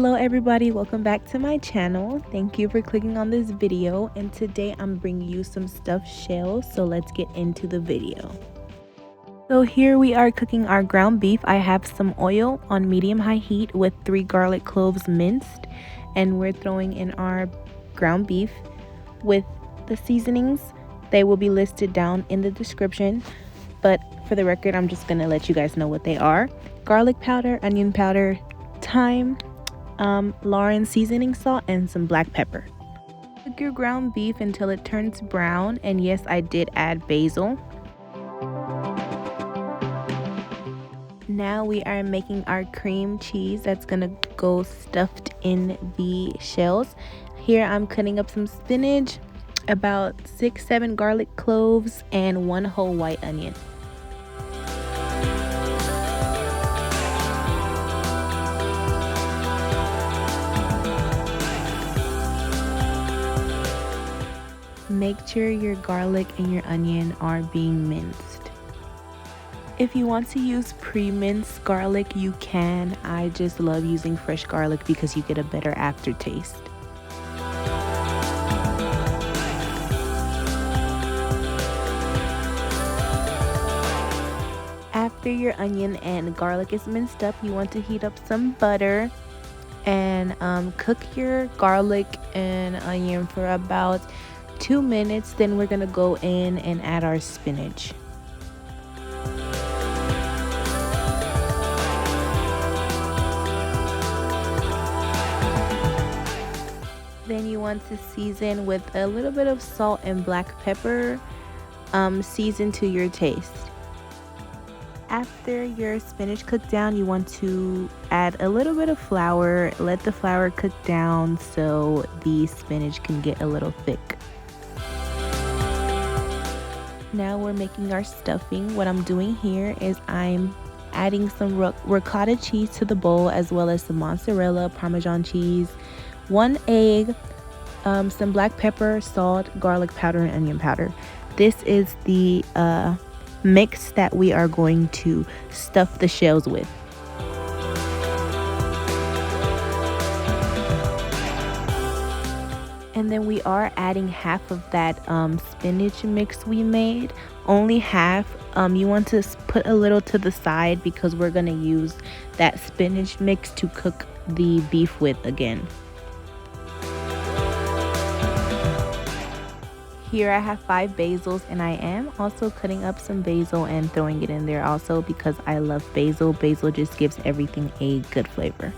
Hello everybody, welcome back to my channel. Thank you for clicking on this video, and today I'm bringing you some stuffed shells, so let's get into the video. So here we are cooking our ground beef. I have some oil on medium-high heat with 3 garlic cloves minced, and we're throwing in our ground beef with the seasonings. They will be listed down in the description, but for the record I'm just gonna let you guys know what they are. Garlic powder, onion powder, thyme, Lawrys seasoning salt, and some black pepper. Cook your ground beef until it turns brown, and yes, I did add basil. Now we are making our cream cheese that's gonna go stuffed in the shells. Here I'm cutting up some spinach, about 6-7 garlic cloves, and 1 whole white onion. Make sure your garlic and your onion are being minced. If you want to use pre-minced garlic, you can. I just love using fresh garlic because you get a better aftertaste. After your onion and garlic is minced up, you want to heat up some butter and cook your garlic and onion for about 2 minutes. Then we're gonna go in and add our spinach. Then you want to season with a little bit of salt and black pepper, season to your taste. After your spinach cooked down, you want to add a little bit of flour. Let the flour cook down so the spinach can get a little thick. Now we're making our stuffing. What I'm doing here is I'm adding some ricotta cheese to the bowl, as well as some mozzarella, Parmesan cheese, 1 egg, some black pepper, salt, garlic powder, and onion powder. This is the mix that we are going to stuff the shells with. And then we are adding half of that spinach mix we made, only half. You want to put a little to the side because we're going to use that spinach mix to cook the beef with again. Here I have 5 basils, and I am also cutting up some basil and throwing it in there also because I love basil. Basil just gives everything a good flavor.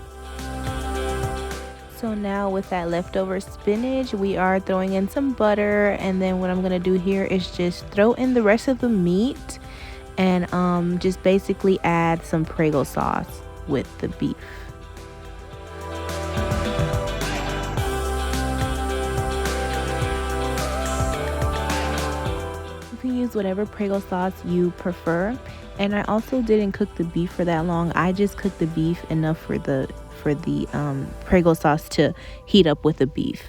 So now with that leftover spinach, we are throwing in some butter, and then what I'm gonna do here is just throw in the rest of the meat and just basically add some Prego sauce with the beef. You can use whatever Prego sauce you prefer, and I also didn't cook the beef for that long. I just cooked the beef enough for the Prego sauce to heat up with the beef.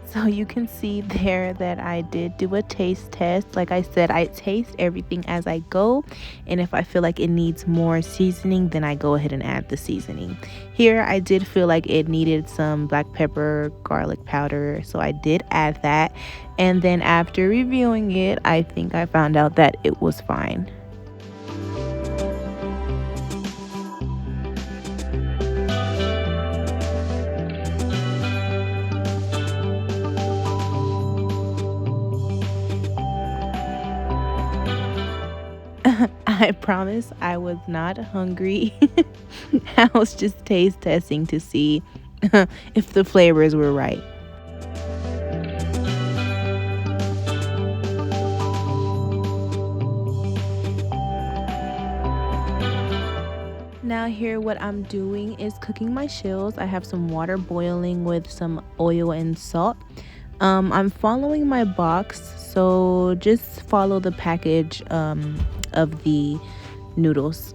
So you can see there that I did do a taste test. Like I said, I taste everything as I go, and if I feel like it needs more seasoning, then I go ahead and add the seasoning. Here I did feel like it needed some black pepper, garlic powder, so I did add that. And then after reviewing it, I think I found out that it was fine. I promise I was not hungry. I was just taste testing to see if the flavors were right. Now here what I'm doing is cooking my shells. I have some water boiling with some oil and salt. I'm following my box, so just follow the package of the noodles.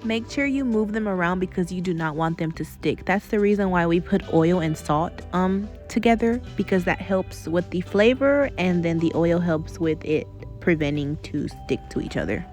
Make sure you move them around because you do not want them to stick. That's the reason why we put oil and salt together, because that helps with the flavor, and then the oil helps with it preventing to stick to each other.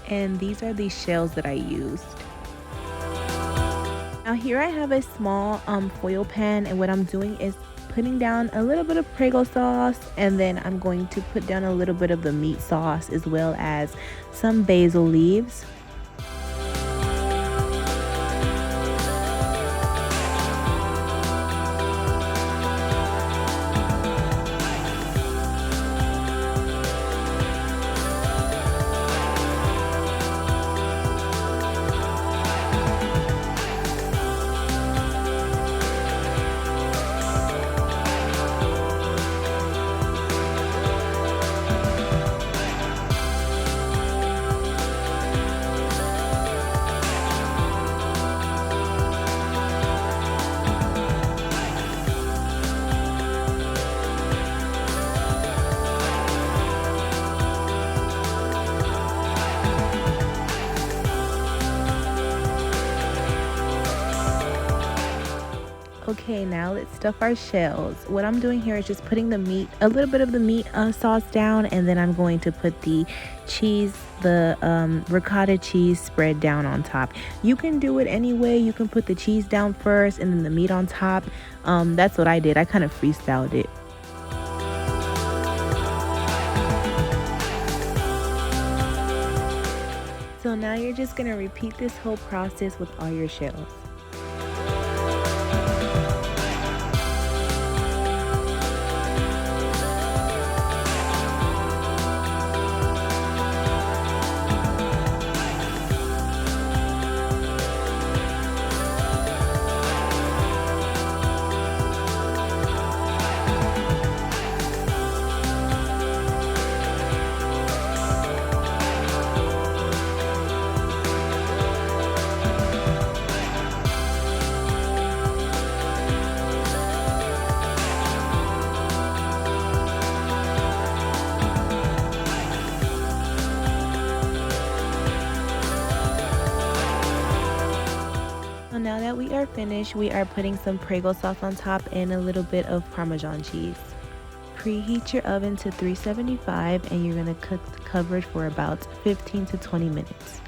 And these are the shells that I used. Now here I have a small foil pan, and what I'm doing is putting down a little bit of Prego sauce, and then I'm going to put down a little bit of the meat sauce as well as some basil leaves. Okay, now let's stuff our shells. What I'm doing here is just putting the meat, a little bit of the meat sauce down, and then I'm going to put the cheese, the ricotta cheese spread down on top. You can do it any way. You can put the cheese down first and then the meat on top. That's what I did. I kind of freestyled it. So now you're just going to repeat this whole process with all your shells. So now that we are finished, we are putting some Prego sauce on top and a little bit of Parmesan cheese. Preheat your oven to 375 and you're going to cook covered for about 15 to 20 minutes.